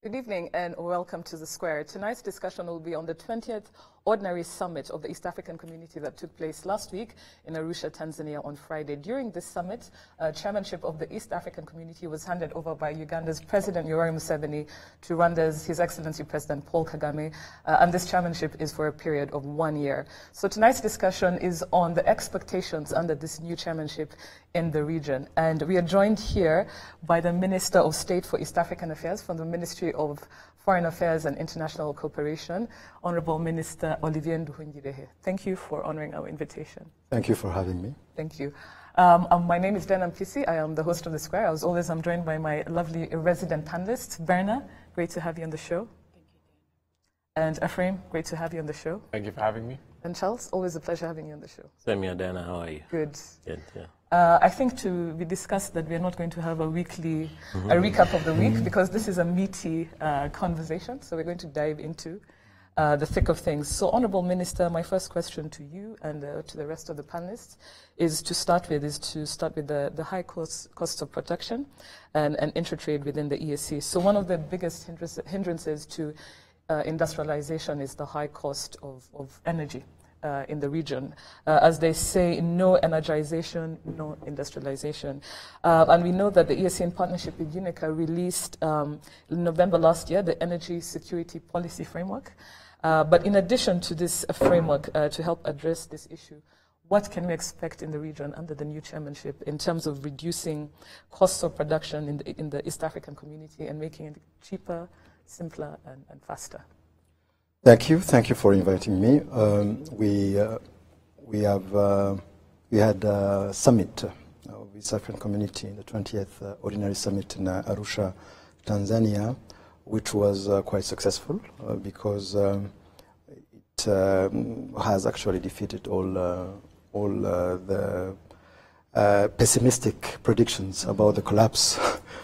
Good evening and welcome to The Square. Tonight's discussion will be on the 20th Ordinary Summit of the East African Community that took place last week in Arusha, Tanzania on Friday. During this summit, chairmanship of the East African Community was handed over by Uganda's President Yoweri Museveni to Rwanda's His Excellency President Paul Kagame, and this chairmanship is for a period of 1 year. So tonight's discussion is on the expectations under this new chairmanship in the region. And we are joined here by the Minister of State for East African Affairs from the Ministry of Foreign Affairs and International Cooperation, Honorable Minister Olivier Nduhungirehe. Thank you for honoring our invitation. Thank you for having me. Thank you. My name is Dana Mpisi. I am the host of The Square. I'm joined by my lovely resident panelists. Berna, great to have you on the show. Thank you. And Ephraim, great to have you on the show. Thank you for having me. And Charles, always a pleasure having you on the show. Same here, Dana. How are you? Good. Good, yeah. I think we discussed that we're not going to have a weekly a recap of the week because this is a meaty conversation. So we're going to dive into the thick of things. So, Honourable Minister, my first question to you and to the rest of the panelists is to start with the high costs of production and intertrade within the EAC. So one of the biggest hindrances to industrialization is the high cost of energy. In the region. As they say, no energization, no industrialization. And we know that the EAC in partnership with UNICA released in November last year the Energy Security Policy Framework. But in addition to this framework to help address this issue, what can we expect in the region under the new chairmanship in terms of reducing costs of production in the East African community and making it cheaper, simpler, and faster? Thank you. Thank you for inviting me. We had a summit of the East African Community, the 20th Ordinary Summit in Arusha, Tanzania, which was quite successful because it has actually defeated all the pessimistic predictions about the collapse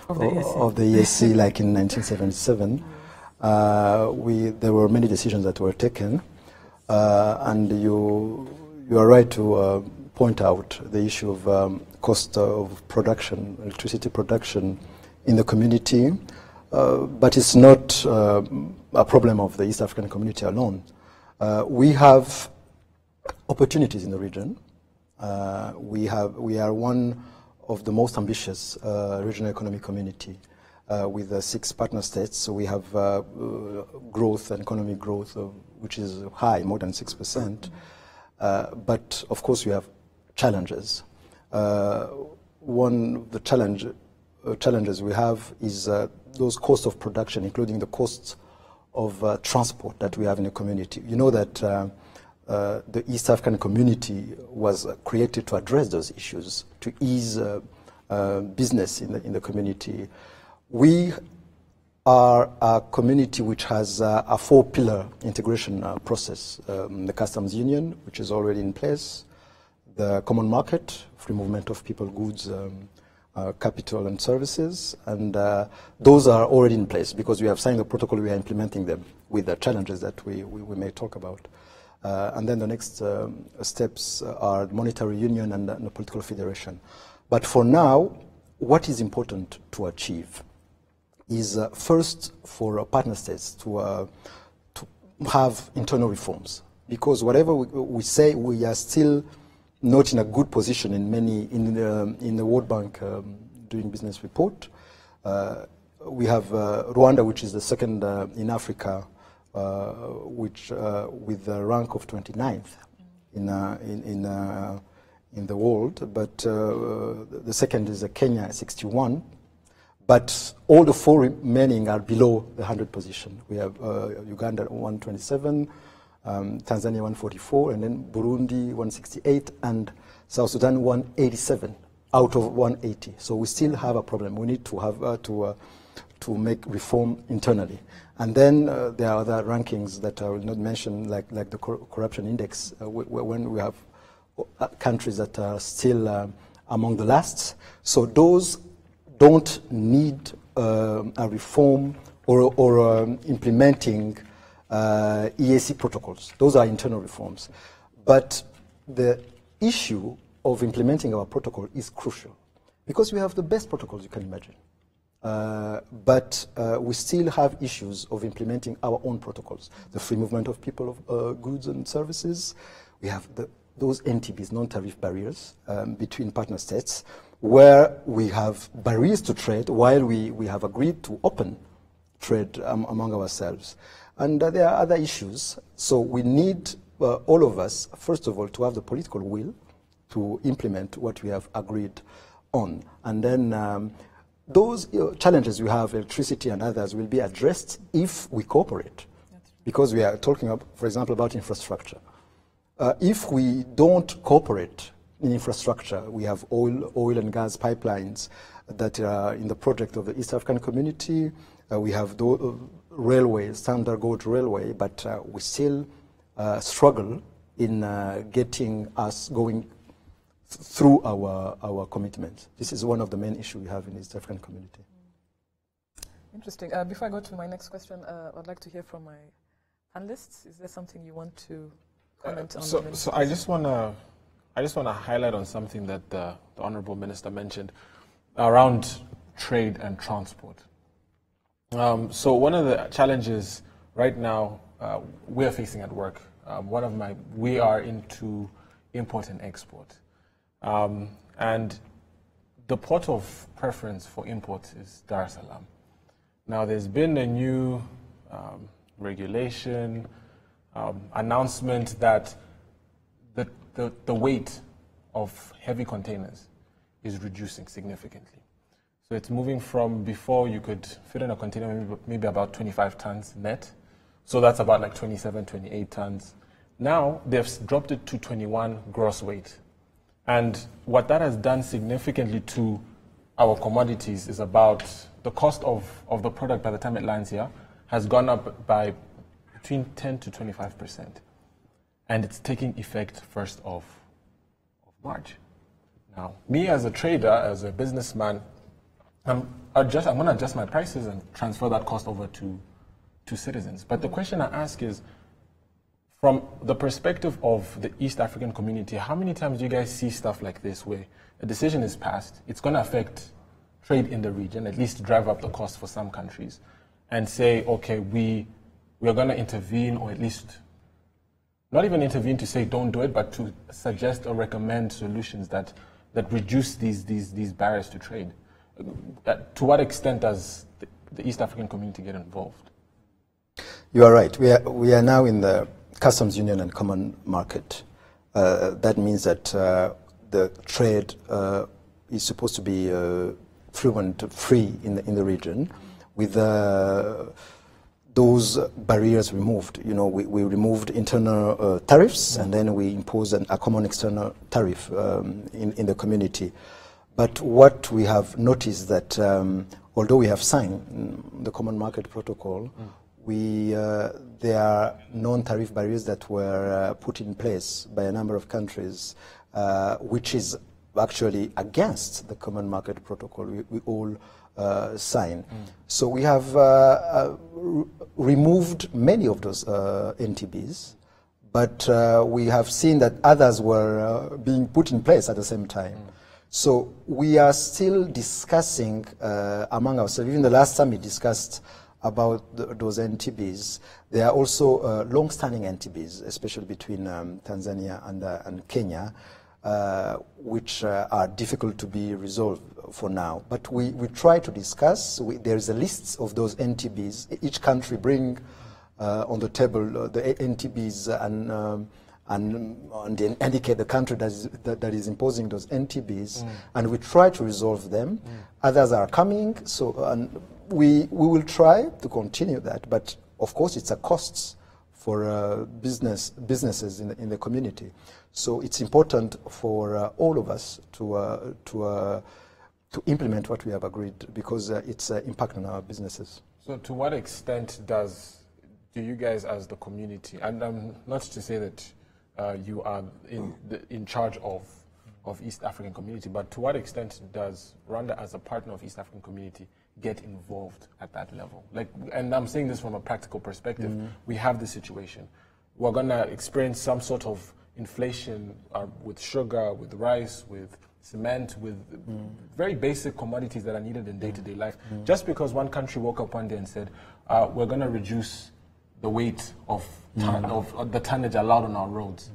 of the EAC like in 1977. There were many decisions that were taken, and you are right to point out the issue of cost of production, electricity production in the community, but it's not a problem of the East African community alone. We have opportunities in the region. We are one of the most ambitious regional economic community. With 6 partner states, so we have growth and economic growth which is high, more than 6%. But of course, we have challenges. One of the challenges we have is those costs of production, including the costs of transport that we have in the community. You know that the East African community was created to address those issues, to ease business in the community. We are a community which has a 4-pillar integration process. The customs union, which is already in place, the common market, free movement of people, goods, capital and services, and those are already in place because we have signed the protocol, we are implementing them with the challenges that we may talk about. And then the next steps are monetary union and the political federation. But for now, what is important to achieve is first for partner states to have internal reforms, because whatever we say, we are still not in a good position in the World Bank doing business report. We have Rwanda, which is the second in Africa, which with the rank of 29th in the world, but the second is Kenya, 61. But all the 4 remaining are below the 100 position. We have Uganda 127, Tanzania 144, and then Burundi 168, and South Sudan 187 out of 180. So we still have a problem. We need to have to make reform internally. And then there are other rankings that I will not mention, like the corruption index, when we have countries that are still among the last. So those don't need a reform or implementing EAC protocols. Those are internal reforms. But the issue of implementing our protocol is crucial because we have the best protocols you can imagine. but we still have issues of implementing our own protocols. The free movement of people, of goods and services. We have those NTBs, non-tariff barriers, between partner states, where we have barriers to trade while we have agreed to open trade among ourselves. And there are other issues. So we need all of us, first of all, to have the political will to implement what we have agreed on. And then those challenges we have, electricity and others, will be addressed if we cooperate. Because we are talking, for example, about infrastructure. If we don't cooperate in infrastructure, we have oil and gas pipelines that are in the project of the East African Community. We have the railways, standard gauge railway, but we still struggle in getting us going through our commitments. This is one of the main issues we have in the East African Community. Interesting. Before I go to my next question, I'd like to hear from my panelists. Is there something you want to comment on? So I just want to highlight on something that the Honourable Minister mentioned around trade and transport. So one of the challenges right now we're facing at work, we are into import and export. And the port of preference for imports is Dar es Salaam. Now there's been a new regulation, announcement that the weight of heavy containers is reducing significantly. So it's moving from before you could fit in a container maybe about 25 tons net. So that's about like 27, 28 tons. Now they've dropped it to 21 gross weight. And what that has done significantly to our commodities is about the cost of the product by the time it lands here has gone up by between 10 to 25%. And it's taking effect 1st of March. Now, me as a trader, as a businessman, I'm going to adjust my prices and transfer that cost over to citizens. But the question I ask is, from the perspective of the East African community, how many times do you guys see stuff like this where a decision is passed, it's going to affect trade in the region, at least drive up the cost for some countries, and say, okay, we are going to intervene, or at least not even intervene to say don't do it, but to suggest or recommend solutions that reduce these barriers to trade? To what extent does the East African community get involved? You are right. We are now in the customs union and common market. That means that the trade is supposed to be fluent, free in the region, with those barriers removed. You know, we removed internal tariffs, and then we imposed a common external tariff in the community. But what we have noticed that although we have signed the Common Market Protocol, there are non-tariff barriers that were put in place by a number of countries, which is actually against the Common Market Protocol we all sign. So we have removed many of those NTBs, but we have seen that others were being put in place at the same time. So we are still discussing among ourselves. Even the last time we discussed about those NTBs, there are also long-standing NTBs, especially between Tanzania and Kenya, which are difficult to be resolved for now. But we try to discuss. There is a list of those NTBs. Each country bring on the table the NTBs and then indicate the country that is imposing those NTBs, and we try to resolve them. Others are coming, so we will try to continue that, but of course it's a cost for businesses in the community. So it's important for all of us to implement what we have agreed, because it's impact on our businesses. So to what extent do you guys as the community, and not to say that you are in charge of East African community, but to what extent does Rwanda as a partner of East African community get involved at that level? And I'm saying this from a practical perspective. We have this situation. We're going to experience some sort of inflation with sugar, with rice, with cement, with very basic commodities that are needed in day-to-day life. Just because one country woke up one day and said, we're going to reduce the weight of the tonnage allowed on our roads.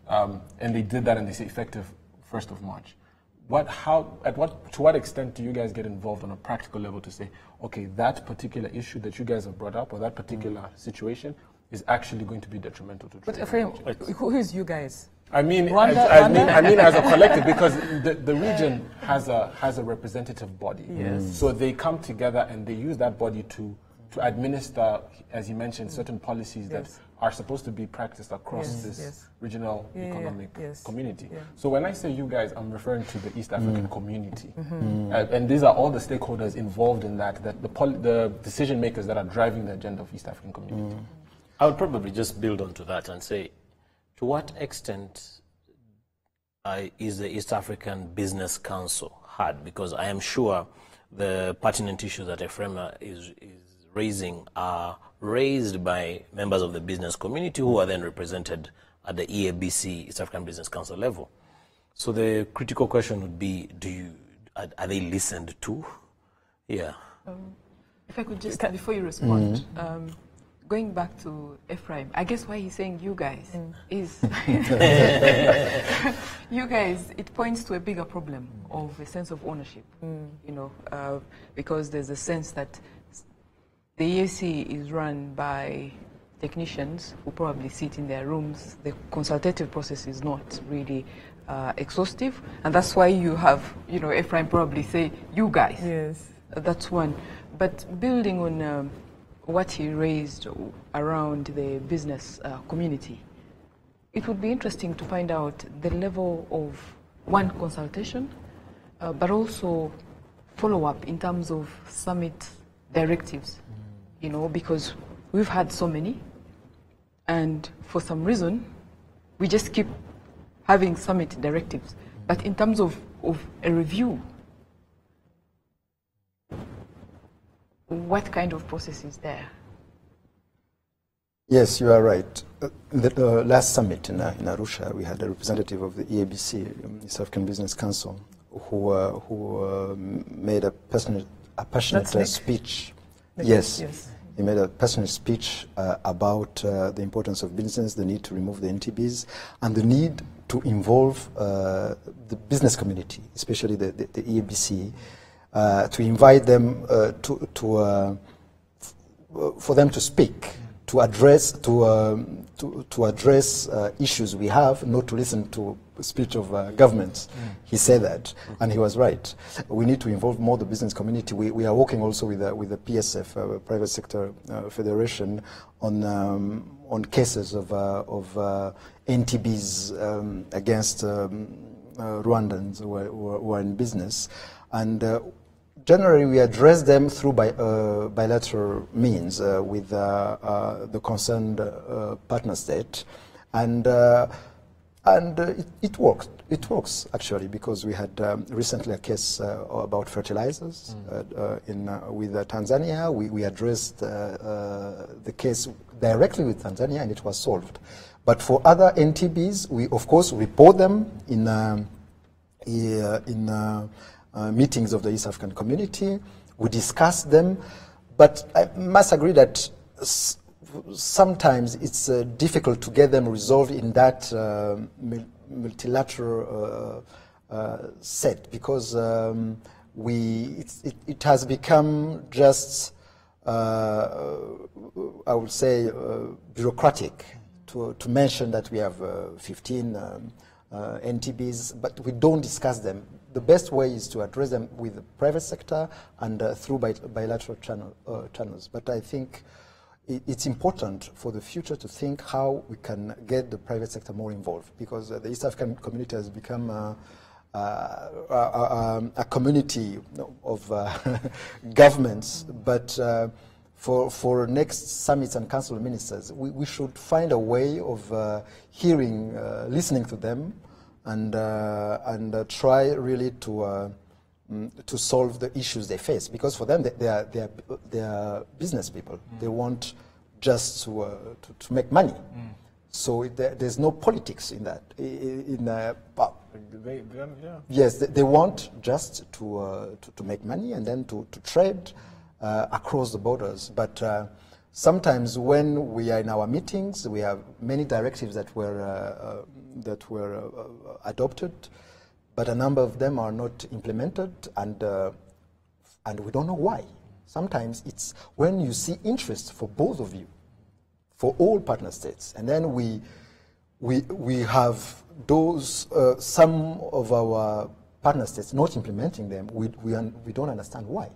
And they did that, and they say effective 1st of March. To what extent do you guys get involved on a practical level to say, okay, that particular issue that you guys have brought up, or that particular situation, is actually going to be detrimental to trade? But Ephraim, who is you guys? I mean, Rwanda, I mean as a collective, because the region has a representative body. Yes. So they come together and they use that body to administer, as you mentioned, certain policies that are supposed to be practiced across this regional economic community. Yeah. So when I say you guys, I'm referring to the East African community. And these are all the stakeholders involved in that the decision makers that are driving the agenda of East African community. I would probably just build onto that and say, to what extent is the East African Business Council hard? Because I am sure the pertinent issues that Ephraim is raising are raised by members of the business community who are then represented at the EABC, East African Business Council level. So the critical question would be, are they listened to? Yeah. If I could just, before you respond, going back to Ephraim, I guess why he's saying you guys is, you guys, it points to a bigger problem of a sense of ownership, you know, because there's a sense that the EAC is run by technicians who probably sit in their rooms. The consultative process is not really exhaustive, and that's why you have, you know, Ephraim probably say, you guys. Yes. That's one. But building on what he raised around the business community, it would be interesting to find out the level of, one, consultation, but also follow-up in terms of summit directives, you know, because we've had so many, and for some reason, we just keep having summit directives. But in terms of a review, what kind of process is there? Yes, you are right. In the last summit in Arusha, we had a representative of the EABC, East African Business Council, who made a passionate speech. Yes. He made a passionate speech about the importance of business, the need to remove the NTBs, and the need to involve the business community, especially the EABC, to invite them for them to speak, to address issues we have, not to listen to speech of governments. He said that, and he was right. We need to involve more the business community. We are working also with the PSF, Private Sector Federation, on cases of NTBs against Rwandans who are in business, and generally we address them through bilateral means with the concerned partner state, and it works. It works actually, because we had recently a case about fertilizers with Tanzania. We addressed the case directly with Tanzania, and it was solved. But for other NTBs, we of course report them in meetings of the East African community. We discuss them, but I must agree that sometimes it's difficult to get them resolved in that multilateral set, because it has become just, I would say, bureaucratic to mention that we have 15 NTBs, but we don't discuss them. The best way is to address them with the private sector and through bilateral channels. But I think it's important for the future to think how we can get the private sector more involved, because the East African community has become a community of governments. But for next summits and council of ministers, we should find a way of listening to them, and try really to solve the issues they face, because for them they are business people. They want just to make money. So there's no politics in that. Yeah. Yes, they want just to make money and then to trade across the borders. But sometimes when we are in our meetings, we have many directives that were adopted, but a number of them are not implemented, and we don't know why. Sometimes it's when you see interest for both of you, for all partner states, and then we have those some of our partner states not implementing them. We don't understand why.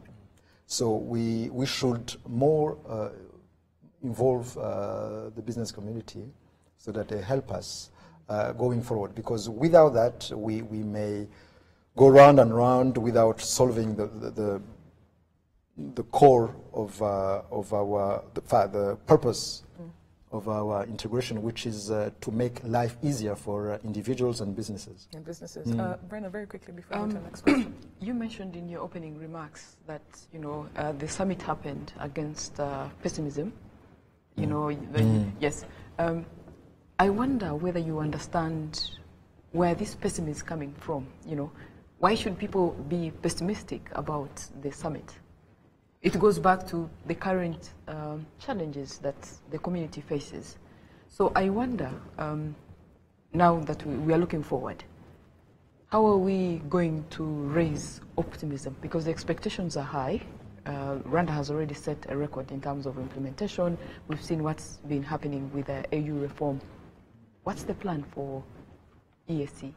So we should more involve the business community so that they help us going forward. Because without that, we may go round and round without solving the core of the purpose of our integration, which is to make life easier for individuals and businesses. Brenna, very quickly before we go to the next question. You mentioned in your opening remarks that the summit happened against pessimism. Yes. I wonder whether you understand where this pessimism is coming from. Why should people be pessimistic about the summit? It goes back to the current challenges that the community faces. So I wonder, now that we are looking forward, how are we going to raise optimism? Because the expectations are high. Rwanda has already set a record in terms of implementation. We've seen what's been happening with the AU reform. What's the plan for EAC?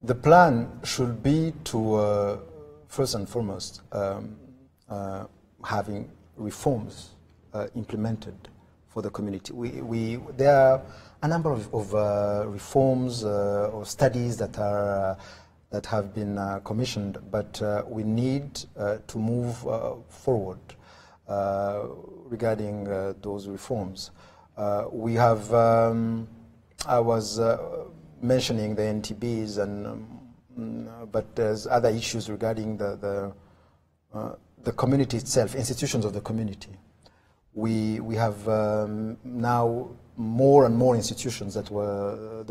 The plan should be to, first and foremost, having reforms implemented for the community. There are a number of reforms or studies that have been commissioned, but we need to move forward regarding those reforms. We have, I was mentioning the NTBs, but there's other issues regarding the community itself, institutions of the community. We have now more and more institutions that were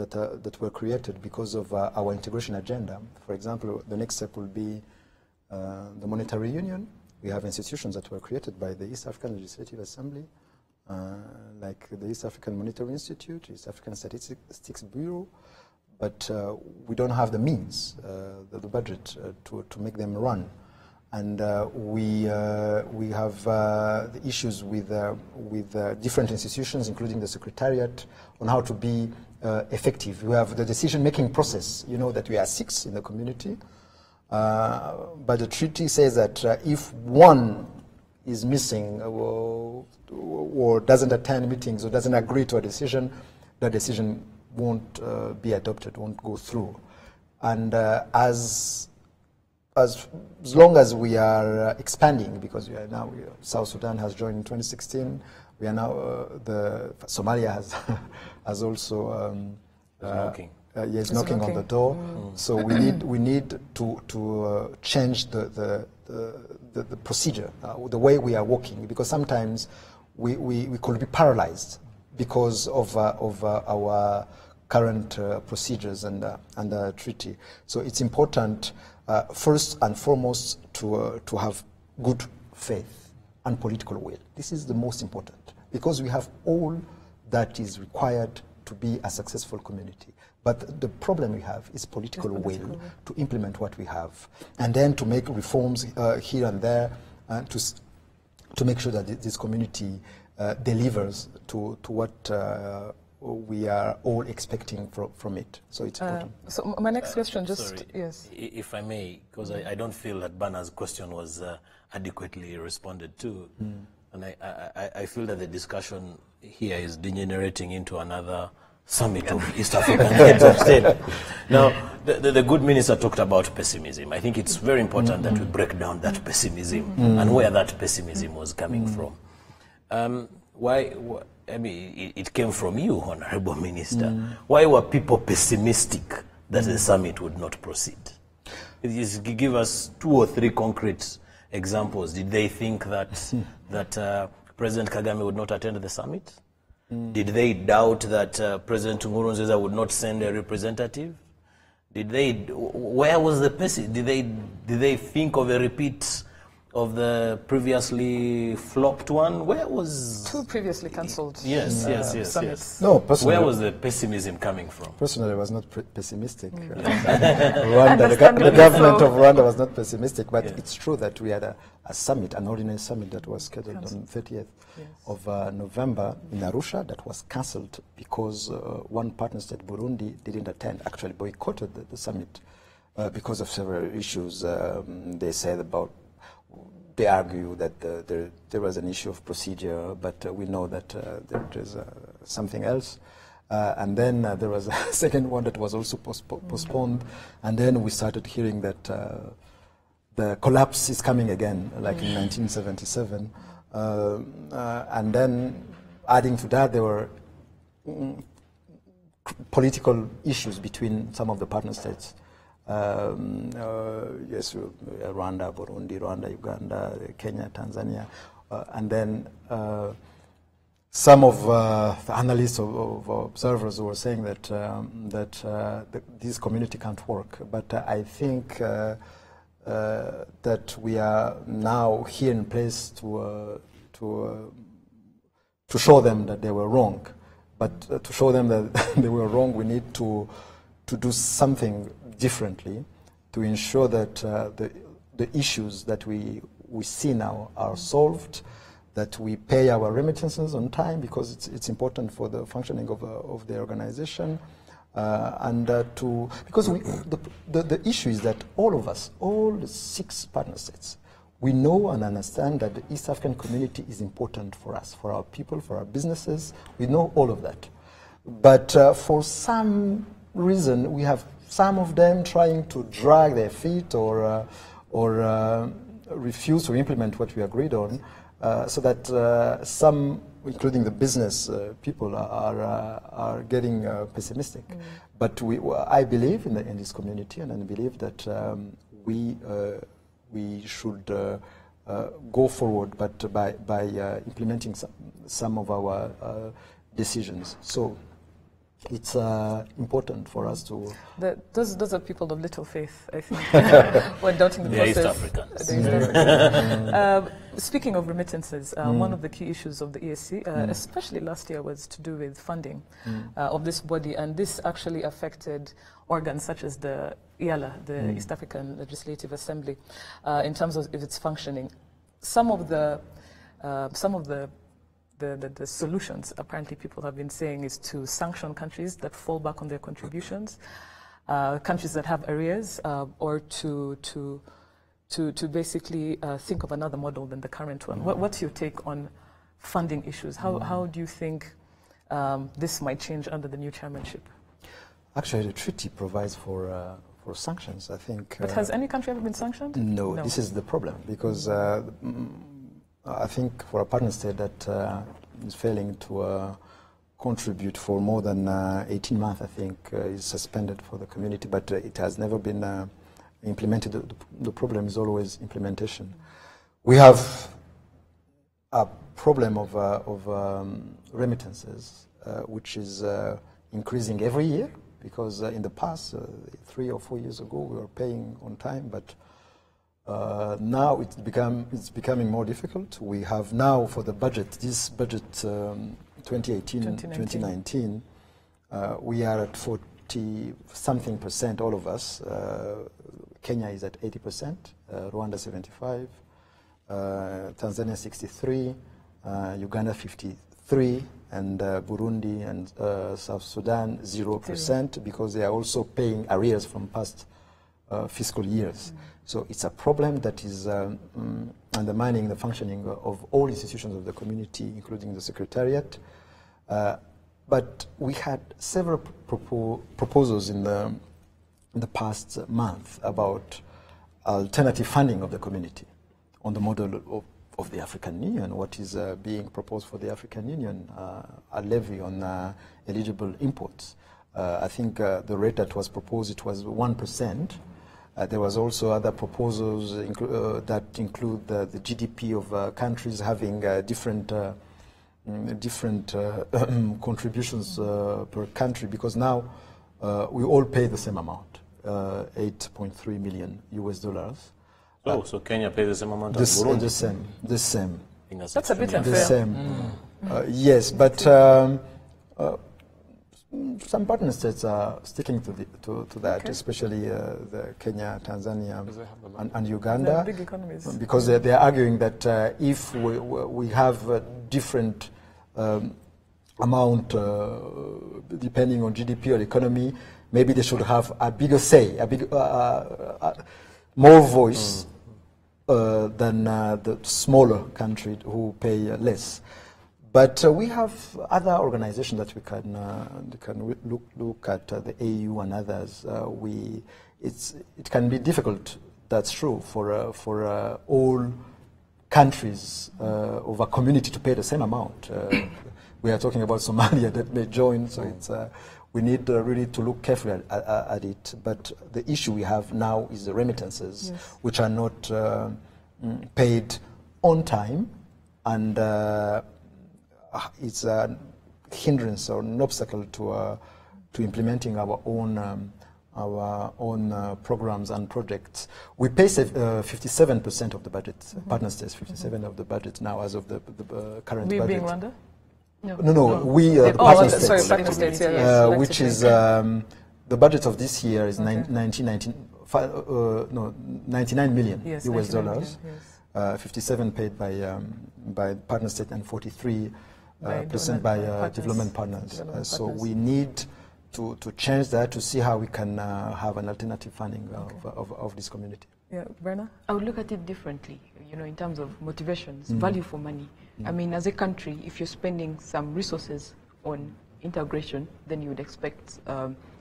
created because of our integration agenda. For example, the next step will be the monetary union. We have institutions that were created by the East African Legislative Assembly, like the East African Monetary Institute, East African Statistics Bureau, but we don't have the means, the budget to make them run. And we have the issues with different institutions, including the Secretariat, on how to be effective. We have the decision-making process. You know that we are 6 in the community, but the treaty says that if one is missing or doesn't attend meetings or doesn't agree to a decision, the decision won't be adopted, won't go through. And as long as we are expanding, because we are now, South Sudan has joined in 2016, we are now, Somalia has also knocking on the door. So we need to change the procedure, the way we are working, because sometimes we could be paralyzed because of our current procedures and the treaty. So it's important, first and foremost, to have good faith and political will. This is the most important, because we have all that is required to be a successful community. But the problem we have is political will to implement what we have, and then to make reforms here and there, to make sure that this community delivers to what we are all expecting from it. So it's important. So my next question, sorry, yes. If I may, because I don't feel that Bana's question was adequately responded to. And I feel that the discussion here is degenerating into another summit of East African heads of state. Now, the good minister talked about pessimism. I think it's very important that we break down that pessimism and where that pessimism was coming from. I mean, it came from you, Honorable Minister. Why were people pessimistic that the summit would not proceed? Give us 2 or 3 concrete examples. Did they think that President Kagame would not attend the summit? Did they doubt that President Nkurunziza would not send a representative? Where was the pessimism? Did they think of a repeat of the previously flopped one? Where was... Two previously cancelled yes. No, personally, where was the pessimism coming from? Personally, I was not pessimistic. Rwanda, the government of Rwanda was not pessimistic, but it's true that we had a summit, an ordinary summit that was scheduled on 30th of November in Arusha that was cancelled because one partner state, Burundi, didn't attend, actually boycotted the summit because of several issues. They said about They argue that there was an issue of procedure, but we know that there's something else. And then there was a second one that was also postponed. And then we started hearing that the collapse is coming again, like in 1977. And then adding to that, there were political issues between some of the partner states. Yes, Rwanda, Burundi, Uganda, Kenya, Tanzania, and then some of the analysts of observers were saying that this community can't work. But I think that we are now here in place to show them that they were wrong. But to show them that they were wrong, we need to do something differently to ensure that the issues that we see now are solved, that we pay our remittances on time because it's important for the functioning of the organization, and because the issue is that all of us, all the 6 partner states, we know and understand that the East African community is important for us, for our people, for our businesses. We know all of that, but for some reason we have some of them trying to drag their feet or refuse to implement what we agreed on, so that some, including the business people, are getting pessimistic. But I believe in this community, and I believe that we should go forward, but by implementing some of our decisions. So it's important for us to... Those are people of little faith, I think, when doubting the process. East Africans. Speaking of remittances, one of the key issues of the EAC, especially last year, was to do with funding of this body, and this actually affected organs such as the EALA, the East African Legislative Assembly, in terms of its functioning. Some of the solutions, apparently, people have been saying, is to sanction countries that fall back on their contributions, countries that have arrears, or to basically think of another model than the current one. What's your take on funding issues? How do you think this might change under the new chairmanship? Actually, the treaty provides for sanctions, I think. But has any country ever been sanctioned? No, this is the problem, because I think for a partner state that is failing to contribute for more than 18 months, I think, is suspended for the community, but it has never been implemented. The problem is always implementation. We have a problem of remittances, which is increasing every year, because in the past, 3 or 4 years ago, we were paying on time, but now it's becoming more difficult. We have now, for the budget, this budget 2018-2019, we are at 40-something%, all of us. Kenya is at 80%, Rwanda 75%, Tanzania 63%, Uganda 53%, and Burundi and South Sudan 0%, because they are also paying arrears from past fiscal years. So it's a problem that is undermining the functioning of all institutions of the community, including the Secretariat. But we had several proposals in the past month about alternative funding of the community on the model of the African Union. What is being proposed for the African Union, a levy on eligible imports. I think the rate that was proposed, it was 1%. There was also other proposals that include the GDP of countries having different contributions per country, because now we all pay the same amount. $8.3 million US. Oh, so Kenya pays the same amount as Burundi? The same. I think That's a bit extremely unfair. The same. Yes, but some partner states are sticking to that, especially the Kenya, Tanzania, and Uganda, They're big economies. because they're arguing that if we have a different amount depending on GDP or economy, maybe they should have a bigger say, more voice than the smaller country who pay less. But we have other organizations that we can look at, the AU and others. It can be difficult, that's true, for all countries of a community to pay the same amount. We are talking about Somalia that may join, so we need really to look carefully at it. But the issue we have now is the remittances, yes, which are not paid on time, and it's a hindrance or an obstacle to implementing our own programs and projects. We pay 57% of the budget. Partner states 57% of the budget now, as of the current budget. We being Rwanda? No. We the partner states. Sorry, partner states. Which is the budget of this year is $99 million US dollars. Yes. 57 paid by partner state and 43% by development partners. So we need to change that to see how we can have an alternative funding of this community. Yeah, Brenna? I would look at it differently, in terms of motivations, value for money. I mean, as a country, if you're spending some resources on integration, then you would expect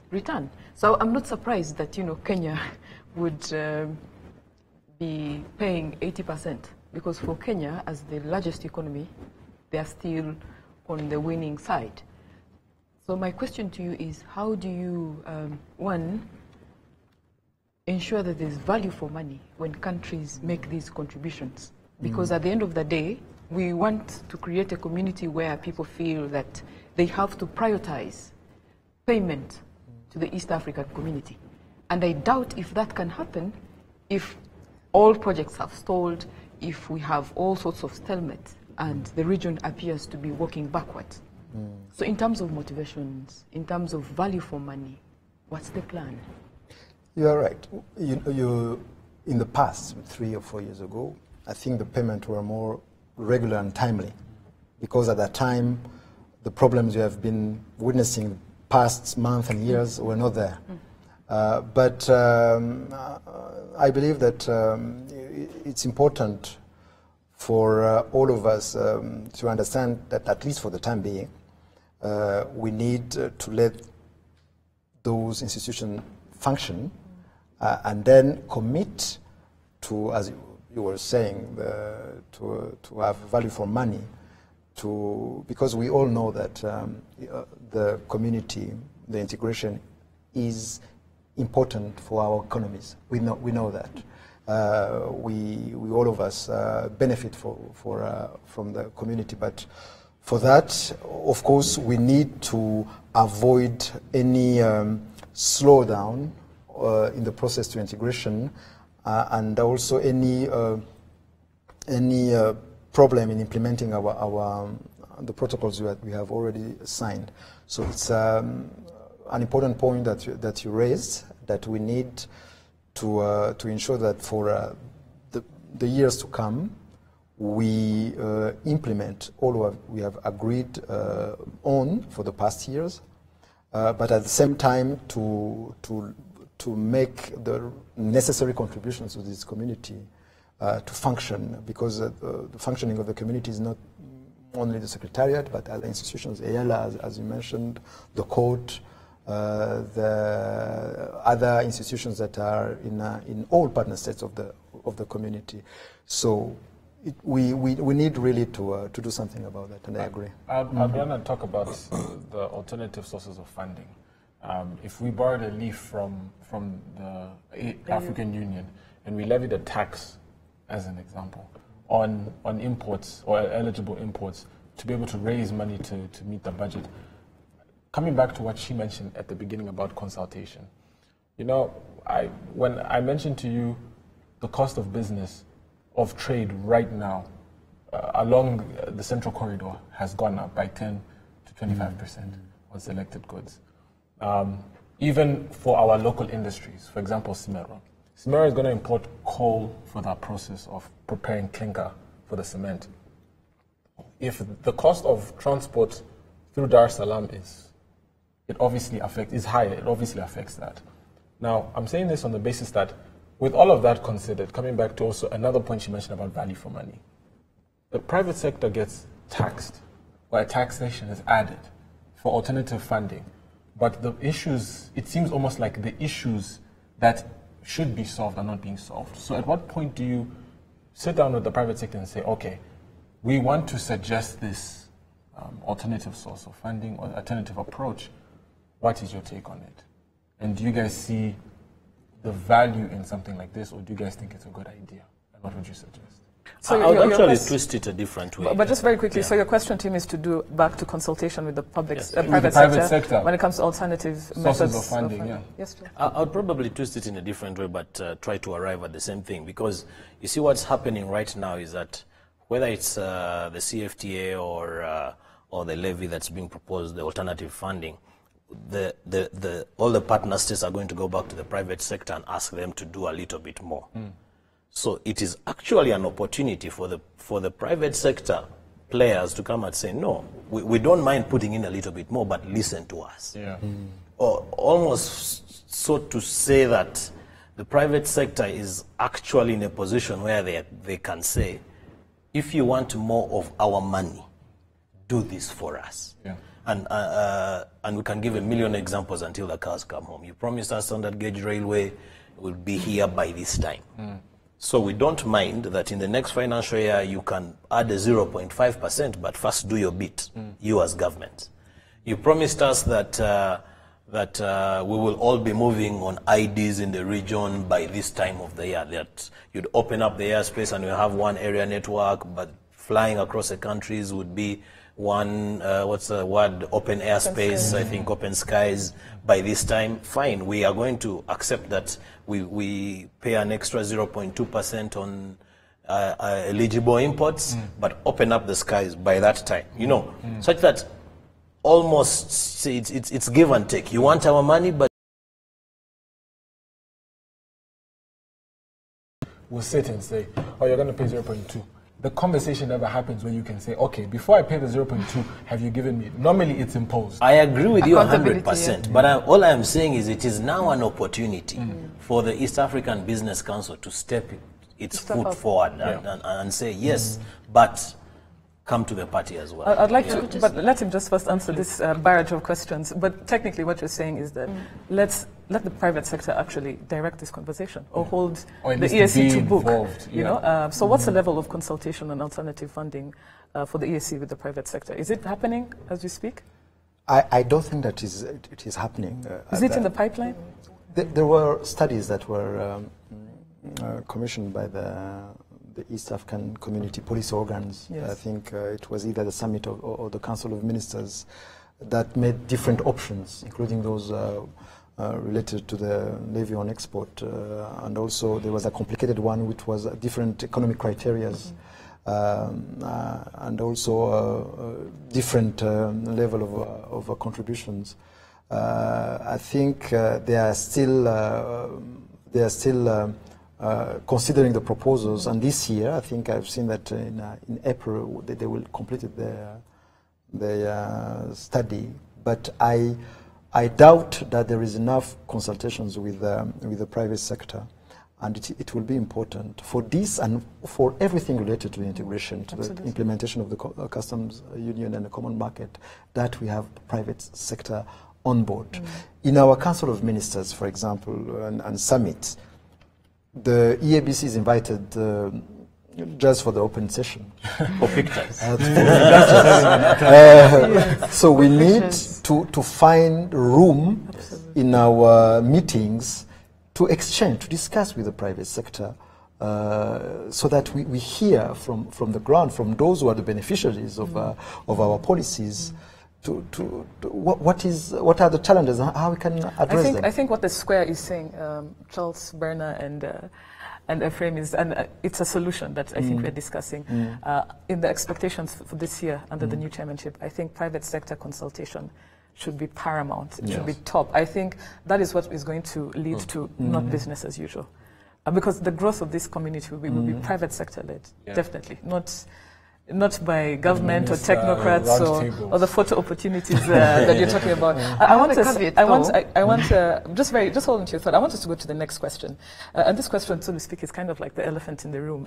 return. So I'm not surprised that, Kenya would be paying 80%, because for Kenya, as the largest economy, they are still on the winning side. So my question to you is, how do you, one, ensure that there's value for money when countries make these contributions? Because at the end of the day, we want to create a community where people feel that they have to prioritize payment to the East African community. And I doubt if that can happen if all projects have stalled, if we have all sorts of stalemate, and the region appears to be walking backwards. So in terms of motivations, in terms of value for money, what's the plan? You are right. You in the past, 3 or 4 years ago, I think the payments were more regular and timely, because at that time, the problems you have been witnessing past months and years were not there. But I believe that it's important for all of us to understand that, at least for the time being, we need to let those institutions function and then commit to, as you were saying, to have value for money, because we all know that the community, the integration is important for our economies. We know that. We all of us benefit from the community, but for that, of course, we need to avoid any slowdown in the process to integration, and also any problem in implementing the protocols we have already signed. So it's an important point that you raised, that we need to ensure that for the years to come, we implement all what we have agreed on for the past years, but at the same time to make the necessary contributions to this community to function, because the functioning of the community is not only the Secretariat, but other institutions, EALA, as you mentioned, the court, the other institutions that are in all partner states of the community. So we need really to do something about that, and I agree. I'm going to talk about the alternative sources of funding. If we borrowed a leaf from the African Union and we levied a tax, as an example, on imports or eligible imports to be able to raise money to meet the budget, coming back to what she mentioned at the beginning about consultation, You know, when I mentioned to you the cost of business, of trade right now, along the central corridor has gone up by 10 to 25% on selected goods. Even for our local industries, for example, Simero. Simero is going to import coal for that process of preparing clinker for the cement. If the cost of transport through Dar es Salaam is higher, it obviously affects that. Now, I'm saying this on the basis that with all of that considered, coming back to also another point you mentioned about value for money, the private sector gets taxed, where taxation is added for alternative funding. But the issues, it seems almost like the issues that should be solved are not being solved. So at what point do you sit down with the private sector and say, okay, we want to suggest this alternative source of funding or alternative approach. What is your take on it? And do you guys see the value in something like this, or do you guys think it's a good idea? And what would you suggest? So I would actually twist it a different way. But just very quickly, so your question, Tim, is to do back to consultation with the private sector when it comes to alternative methods of funding. Yeah. Yes, please. I would probably twist it in a different way, but try to arrive at the same thing. Because you see what's happening right now is that whether it's the CFTA or the levy that's being proposed, the alternative funding, all the partner states are going to go back to the private sector and ask them to do a little bit more. So it is actually an opportunity for the private sector players to come and say, no, we don't mind putting in a little bit more, but listen to us. Yeah. Or almost so to say that the private sector is actually in a position where they can say, if you want more of our money, do this for us. Yeah. And we can give a million examples until the cars come home. You promised us standard gauge railway will be here by this time. So we don't mind that in the next financial year you can add a 0.5%, but first do your bit, you as government. You promised us that we will all be moving on IDs in the region by this time of the year, that you'd open up the airspace and you have one area network, but flying across the countries would be one, what's the word, open airspace, I think open skies by this time. Fine, we are going to accept that we pay an extra 0.2% on eligible imports, but open up the skies by that time, you know, such that almost it's give and take. You want our money, but we'll sit and say, oh, you're going to pay 0.2. The conversation never happens when you can say, okay, before I pay the 0.2, have you given me? Normally it's imposed. I agree with you 100%, but all I'm saying is it is now an opportunity for the East African Business Council to step its foot forward and say, yes, but come to the party as well. I'd like to, but let him just first answer this barrage of questions. But technically what you're saying is that let the private sector actually direct this conversation or hold the EAC to book. You know, so what's the level of consultation on alternative funding for the EAC with the private sector? Is it happening as we speak? I don't think that it is happening. Is it in the pipeline? There were studies that were commissioned by the East African Community policy organs. I think it was either the summit or the Council of Ministers that made different options, including those related to the levy on export. And also there was a complicated one which was different economic criteria and also different level of contributions. I think they are still considering the proposals, and this year I think I've seen that in April they will complete their study. But I doubt that there is enough consultations with the private sector, and it will be important for this and for everything related to the integration, to the implementation of the customs union and the common market, that we have private sector on board. In our Council of Ministers, for example, and summits, the EABC is invited just for the open session. For pictures. So we need to find room in our meetings to exchange, to discuss with the private sector, so that we hear from the ground, from those who are the beneficiaries of our policies, what are the challenges? How we can address them? I think what the Square is saying, Charles Berner and Ephraim, is, and it's a solution that I think we're discussing. In the expectations for this year under the new chairmanship, I think private sector consultation should be paramount. It should be top. I think that is what is going to lead to not business as usual. Because the growth of this community will be private sector led, definitely. Not by government or technocrats or the photo opportunities that you're talking about. I want just hold on to your thought. I want us to go to the next question. And this question, so to speak, is kind of like the elephant in the room.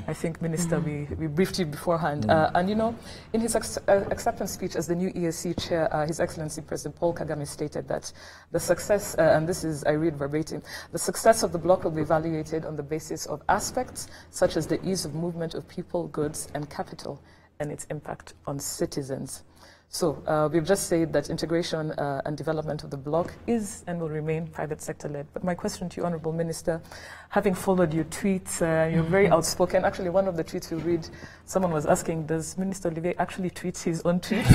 I think, Minister, we briefed you beforehand. And you know, in his acceptance speech as the new EAC chair, His Excellency President Paul Kagame stated that the success, and this is, I read verbatim, the success of the bloc will be evaluated on the basis of aspects such as the ease of movement of people, goods, and capital and its impact on citizens. So we've just said that integration and development of the bloc is and will remain private sector led. But my question to you, Honourable Minister, having followed your tweets, you're very outspoken. Actually, one of the tweets you read, someone was asking, does Minister Olivier actually tweet his own tweets?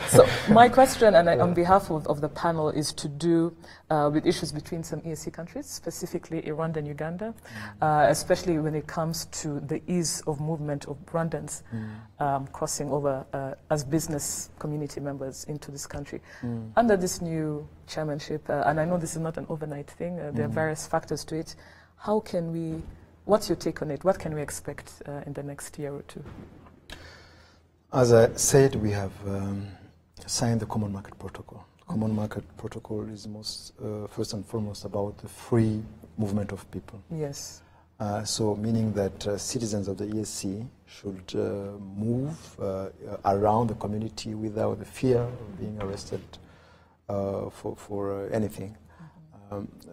So my question, and on behalf of the panel, is to do with issues between some EAC countries, specifically Rwanda and Uganda, especially when it comes to the ease of movement of Rwandans crossing over as business community members into this country. Under this new chairmanship, and I know this is not an overnight thing, there are various factors to it. How can we, what's your take on it? What can we expect in the next year or two? As I said, we have signed the Common Market Protocol. Common Market Protocol is first and foremost about the free movement of people. Yes. So meaning that citizens of the EAC should move around the community without the fear of being arrested for anything.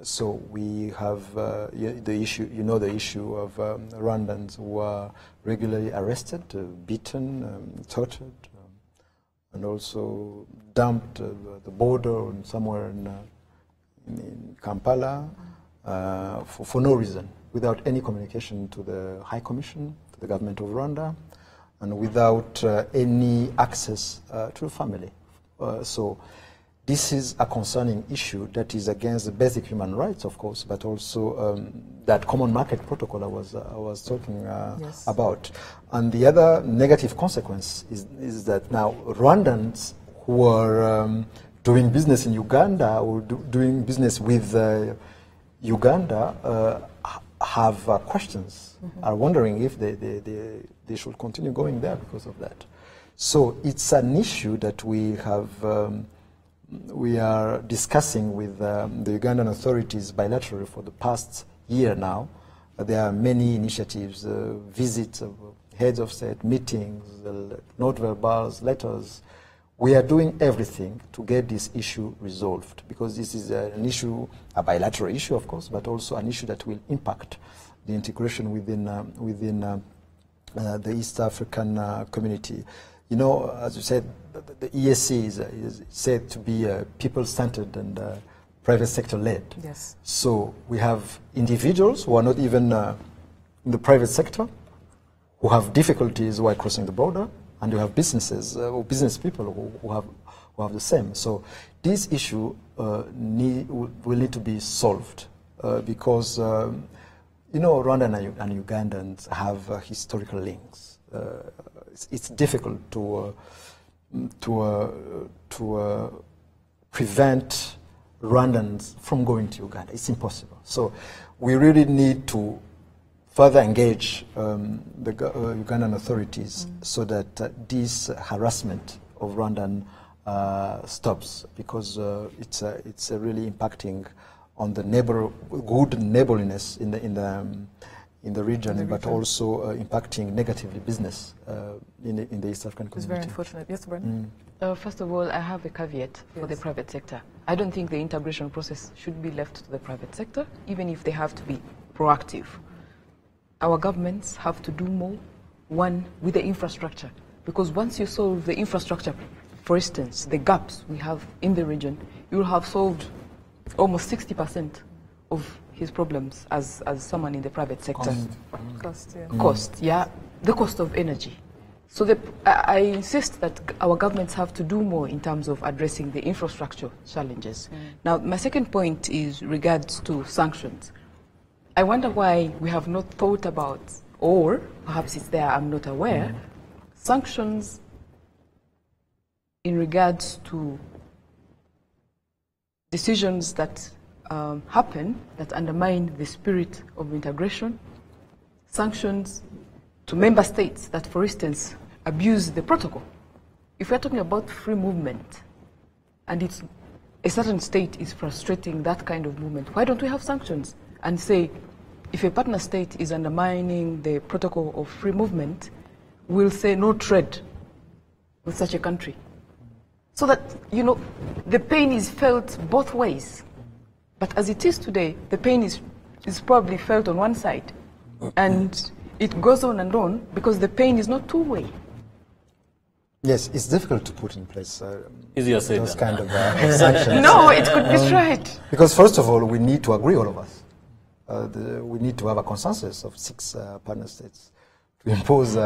So we have the issue, you know, the issue of Rwandans who are regularly arrested, beaten, tortured, and also dumped the border or somewhere in Kampala for no reason, without any communication to the High Commission, to the government of Rwanda, and without any access to the family. So this is a concerning issue that is against the basic human rights, of course, but also that Common Market Protocol I was talking about. And the other negative consequence is that now Rwandans who are doing business in Uganda or doing business with Uganda have questions, are wondering if they should continue going there because of that. So it's an issue that we have. We are discussing with the Ugandan authorities bilaterally for the past year now. There are many initiatives, visits of heads of state, meetings, note-verbals, letters. We are doing everything to get this issue resolved because this is an issue, a bilateral issue, of course, but also an issue that will impact the integration within the East African community. You know, as you said, the EAC is said to be people-centered and private sector-led. Yes. So we have individuals who are not even in the private sector, who have difficulties while crossing the border, and you have businesses or business people who have the same. So this issue will need to be solved because you know, Rwanda and Ugandans have historical links. It's difficult to prevent Rwandans from going to Uganda. It's impossible. So we really need to further engage the Ugandan authorities so that this harassment of Rwandan stops, because it's really impacting on the good neighborliness in the region, but also impacting negatively business in the East African community. It's very unfortunate. Yes, Brendan? First of all, I have a caveat for the private sector. I don't think the integration process should be left to the private sector, even if they have to be proactive. Our governments have to do more, one, with the infrastructure. Because once you solve the infrastructure, for instance, the gaps we have in the region, you will have solved almost 60% of his problems as someone in the private sector. Cost, yeah. Cost, yeah. The cost of energy. So I insist that our governments have to do more in terms of addressing the infrastructure challenges. Now, my second point is regards to sanctions. I wonder why we have not thought about, or perhaps it's there, I'm not aware, sanctions in regards to decisions that happen that undermine the spirit of integration, sanctions to member states that, for instance, abuse the protocol. If we're talking about free movement, and it's a certain state is frustrating that kind of movement, why don't we have sanctions and say, if a partner state is undermining the protocol of free movement, we'll say no trade with such a country. So that, you know, the pain is felt both ways. But as it is today, the pain is probably felt on one side. And it goes on and on because the pain is not two-way. Yes, it's difficult to put in place Easier said those than kind of sanctions. No, it could be tried. Because first of all, we need to agree, all of us. We need to have a consensus of 6 partner states to impose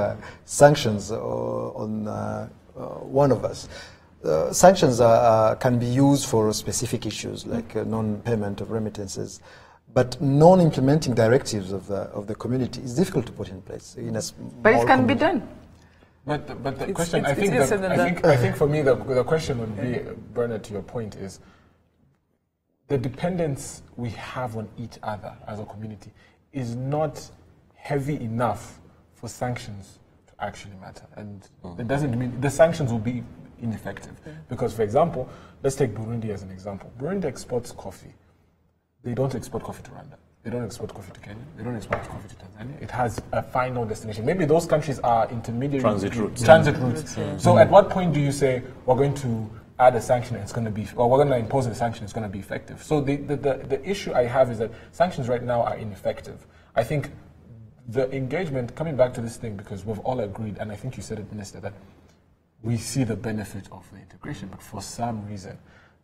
sanctions on one of us. Sanctions can be used for specific issues like non-payment of remittances, but non-implementing directives of the community is difficult to put in place. But it can be done. But the question, I think for me, the question would be, Bernard, to your point, is the dependence we have on each other as a community is not heavy enough for sanctions to actually matter. And it doesn't mean the sanctions will be ineffective. Because, for example, let's take Burundi as an example. Burundi exports coffee. They don't export coffee to Rwanda. They don't export coffee to Kenya. They don't export coffee to Tanzania. It has a final destination. Maybe those countries are intermediary transit routes. So at what point do you say we're going to add a sanction and it's going to be, or we're going to impose a sanction, it's going to be effective? So the issue I have is that sanctions right now are ineffective. I think the engagement, coming back to this thing, because we've all agreed, and I think you said it, Minister, that we see the benefit of the integration, but for some reason,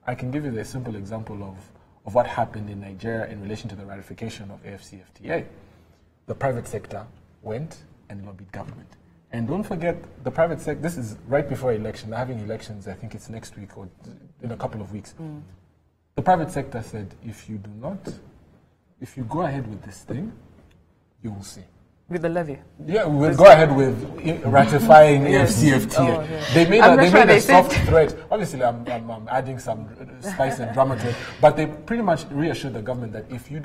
I can give you the simple example of what happened in Nigeria in relation to the ratification of AFCFTA. The private sector went and lobbied government. And don't forget, the private sector, this is right before election, they're having elections, I think it's next week or in a couple of weeks. The private sector said, if you go ahead with this thing, you will see. With the levy? Yeah, we'll go ahead with ratifying AFCFTA. Oh, yeah. They made a soft threat. Obviously, I'm adding some spice and drama to it, but they pretty much reassured the government that if you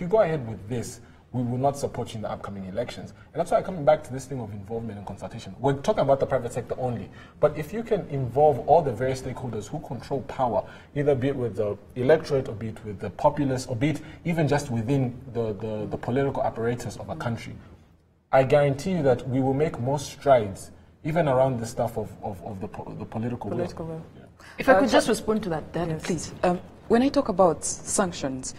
go ahead with this, we will not support you in the upcoming elections. And that's why I'm coming back to this thing of involvement and consultation. We're talking about the private sector only, but if you can involve all the various stakeholders who control power, either be it with the electorate, or be it with the populace, or be it even just within the political apparatus of a country, I guarantee you that we will make more strides, even around the stuff of the political will. Yeah. If I could just respond to that, yes. Please. When I talk about sanctions,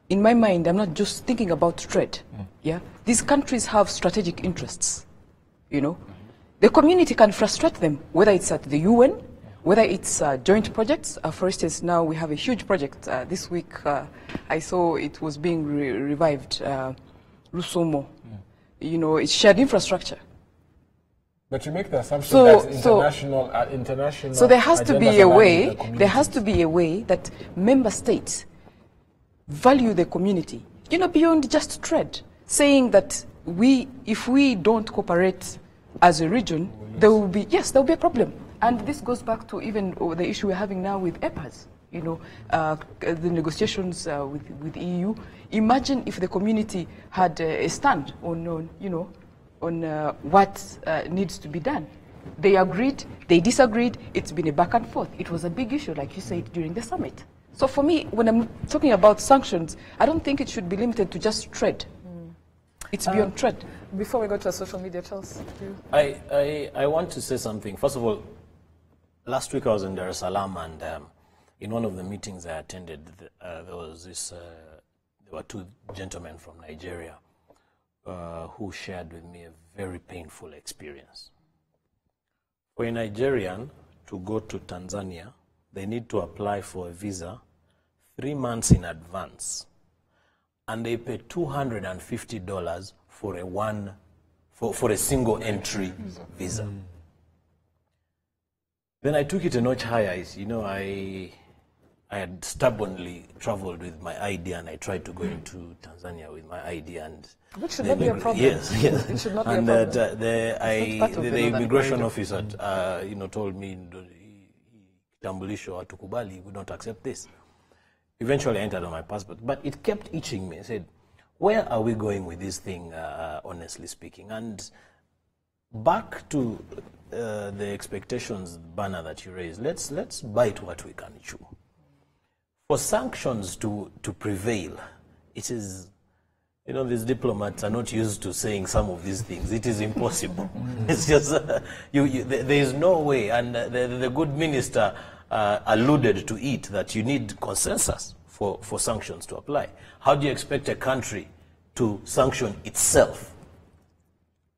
in my mind, I'm not just thinking about trade. Yeah, these countries have strategic interests. You know, the community can frustrate them, whether it's at the UN, whether it's joint projects. For instance, now we have a huge project. This week, I saw it was being revived, Rusumo. You know, it's shared infrastructure. But you make the assumption that international. So there has to be a way. There has to be a way that member states value the community. You know, beyond just trade, saying that if we don't cooperate as a region, there will be a problem. And this goes back to even the issue we're having now with EPAs. You know, the negotiations with the EU. Imagine if the community had a stand on what needs to be done. They agreed, they disagreed, it's been a back and forth. It was a big issue, like you said, during the summit. So for me, when I'm talking about sanctions, I don't think it should be limited to just trade. It's beyond trade. Before we go to our social media, Charles. I want to say something. First of all, last week I was in Dar es Salaam, and in one of the meetings I attended, there were 2 gentlemen from Nigeria who shared with me a very painful experience. For a Nigerian to go to Tanzania, they need to apply for a visa 3 months in advance, and they pay $250 for for a single entry visa. Then I took it a notch higher. You know, I had stubbornly traveled with my ID, and I tried to go into Tanzania with my ID, and which should not be a problem. Yes, yes. It should not be a and problem. the immigration officer, you know, told me, "Kitambulisho hatukubali, we don't accept this." Eventually, I entered on my passport, but it kept itching me. I said, "Where are we going with this thing? Honestly speaking." And back to the expectations banner that you raised. Let's bite what we can chew. For sanctions to prevail, it is, you know, these diplomats are not used to saying some of these things. It is impossible. It's just, there is no way. And the good minister alluded to it, that you need consensus for sanctions to apply. How do you expect a country to sanction itself?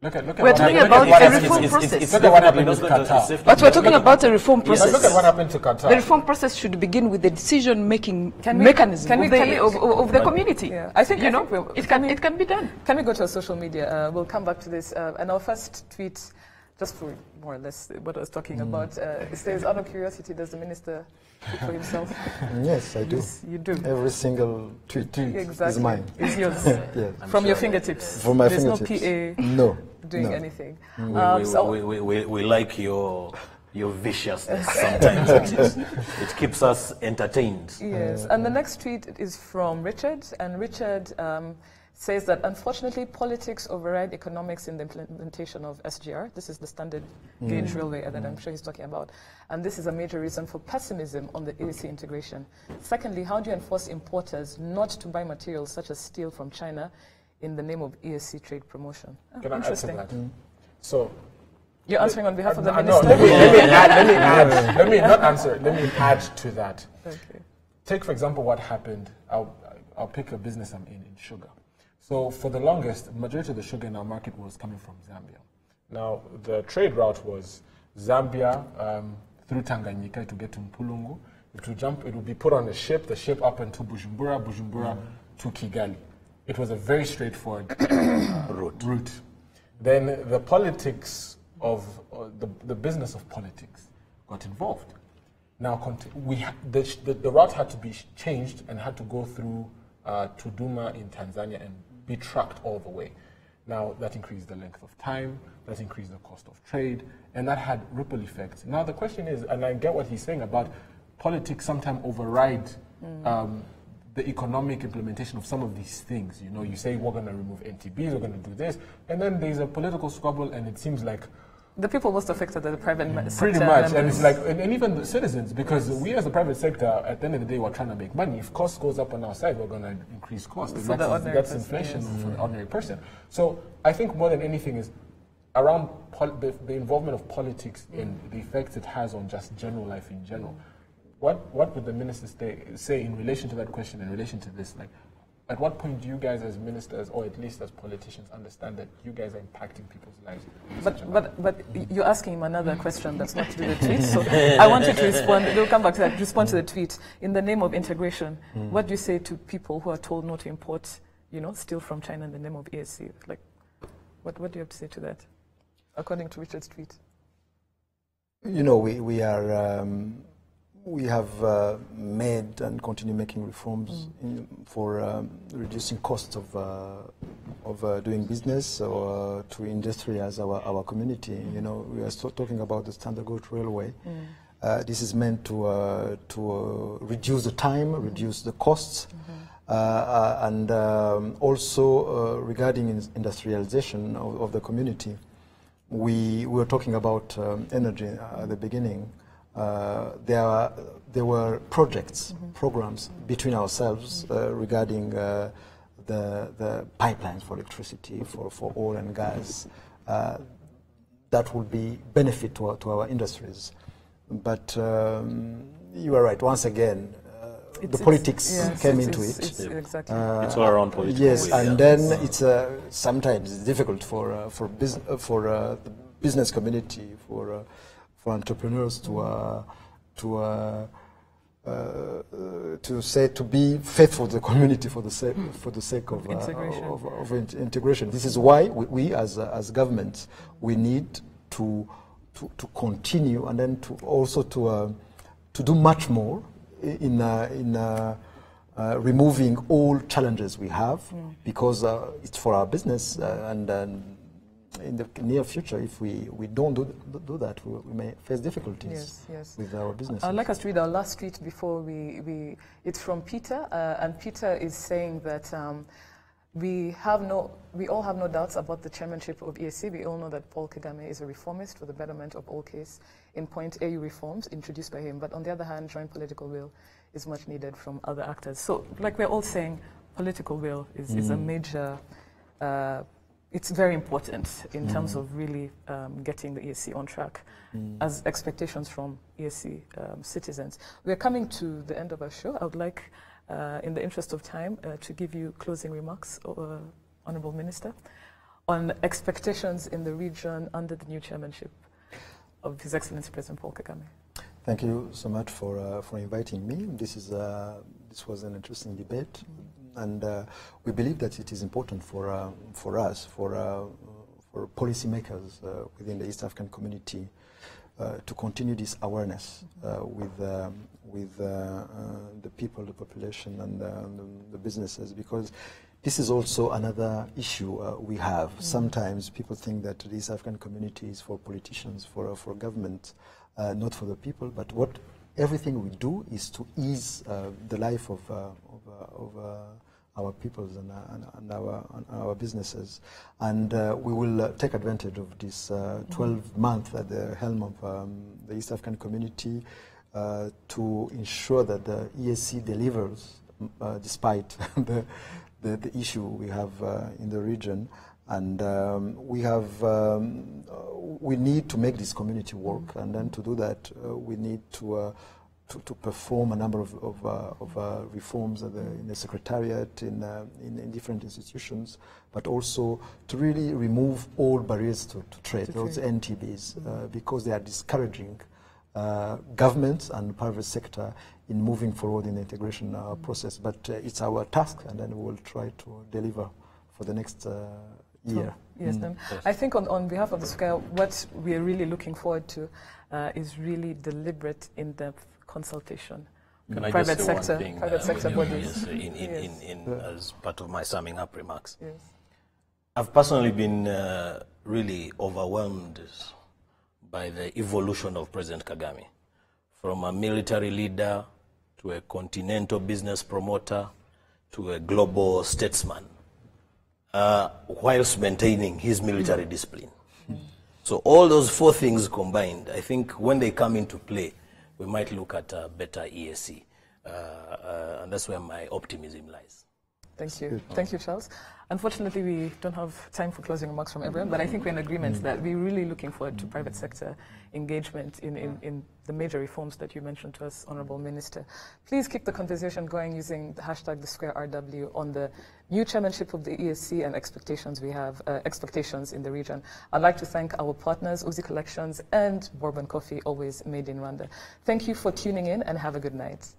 We're talking about a reform process. Look at what happened to Qatar. But we're talking about a reform process. Look at what happened to Qatar. The reform process should begin with the decision-making mechanism of the community. Yeah. I think, it can be done. Can we go to our social media? We'll come back to this. And our first tweet, just for more or less what I was talking about, it says, out of curiosity, does the minister speak for himself? Yes, I do. Yes, you do. Every single tweet is mine. It's yours. Yes. From your fingertips. From my There's fingertips. No PA doing anything. We like your viciousness sometimes. It keeps us entertained. Yes, and the next tweet is from Richard, and Richard says that unfortunately politics override economics in the implementation of SGR. This is the standard gauge railway that I'm sure he's talking about. And this is a major reason for pessimism on the EAC integration. Secondly, how do you enforce importers not to buy materials such as steel from China in the name of EAC trade promotion? Can I add to that? So, you're answering on behalf of the minister? minister? Let me not answer. Let me add to that. Okay. Take, for example, what happened. I'll pick a business I'm in sugar. So for the longest, the majority of the sugar in our market was coming from Zambia. Now, the trade route was Zambia through Tanganyika to get to Mpulungu. It would be put on a ship, the ship up into Bujumbura to Kigali. It was a very straightforward route. Then the politics of, the business of politics got involved. Now, the route had to be changed and had to go through Tunduma in Tanzania and be trucked all the way. Now, that increased the length of time, that increased the cost of trade, and that had ripple effects. Now, the question is, and I get what he's saying about politics sometimes override the economic implementation of some of these things. You know, you say we're going to remove NTBs, we're going to do this, and then there's a political squabble, and it seems like the people most affected are the private sector. Pretty much, and it's like, and even the citizens, because we as the private sector, at the end of the day, we're trying to make money. If cost goes up on our side, we're going to increase cost. That's inflation for the ordinary person. So I think more than anything is around the involvement of politics and the effects it has on just general life in general. What would the minister say in relation to that question, in relation to this? Like, at what point do you guys as ministers, or at least as politicians, understand that you guys are impacting people's lives? But you're asking him another question that's not to do with the tweet, so I want you to respond. We'll come back to that. Respond to the tweet. In the name of integration, what do you say to people who are told not to import, steel from China in the name of EAC? Like, what do you have to say to that, according to Richard's tweet? We have made and continue making reforms for reducing costs of doing business or to industrialize our community. We are talking about the standard gauge railway. This is meant to reduce the time, reduce the costs, and also regarding industrialization of the community. We were talking about energy at the beginning. There were programs between ourselves regarding the pipelines for electricity, for oil and gas. That would be benefit to our industries. But you are right. Once again, the politics came into it. Exactly. It's all around politics. Yes, and then it's sometimes it's difficult for the business community, for entrepreneurs to to be faithful to the community for the sake of integration. This is why we as government, we need to continue, and then to also to do much more in removing all challenges we have, because it's for our business, and in the near future, if we don't do that, we may face difficulties with our business. I'd like us to read our last tweet before it's from Peter, and Peter is saying that we all have no doubts about the chairmanship of EAC. We all know that Paul Kagame is a reformist for the betterment of all case in point AU reforms introduced by him. But on the other hand, joint political will is much needed from other actors. So, like we're all saying, political will is a major. It's very important in terms of really getting the EAC on track as expectations from EAC citizens. We're coming to the end of our show. I would like, in the interest of time, to give you closing remarks, Honourable Minister, on expectations in the region under the new chairmanship of His Excellency President Paul Kagame. Thank you so much for inviting me. This was an interesting debate. And we believe that it is important for us, for policymakers within the East African community, to continue this awareness with the people, the population, and the businesses, because this is also another issue we have. Sometimes people think that the East African community is for politicians, for government, not for the people. But everything we do is to ease the life of our peoples and our businesses, and we will take advantage of this 12 months at the helm of the East African community to ensure that the EAC delivers despite the issue we have in the region. And we need to make this community work, and then to do that, we need to perform a number of reforms in the secretariat, in different institutions, but also to really remove all barriers to trade, those NTBs, because they are discouraging governments and private sector in moving forward in the integration process. But it's our task, and then we will try to deliver for the next year. Yes, I think on behalf of the Square, what we are really looking forward to is really deliberate, in-depth consultation. Can I private just say sector, one thing, private sector bodies. As part of my summing up remarks. Yes. I've personally been really overwhelmed by the evolution of President Kagame, from a military leader to a continental business promoter to a global statesman, whilst maintaining his military discipline. So all those four things combined, I think when they come into play, we might look at a better EAC. And that's where my optimism lies. Thank you. Thank you, Charles. Unfortunately, we don't have time for closing remarks from everyone, but I think we're in agreement that we're really looking forward to private sector engagement in the major reforms that you mentioned to us, Honourable Minister. Please keep the conversation going using the hashtag #TheSquareRW on the new chairmanship of the EAC and expectations we have, expectations in the region. I'd like to thank our partners, Uzi Collections and Bourbon Coffee, always made in Rwanda. Thank you for tuning in, and have a good night.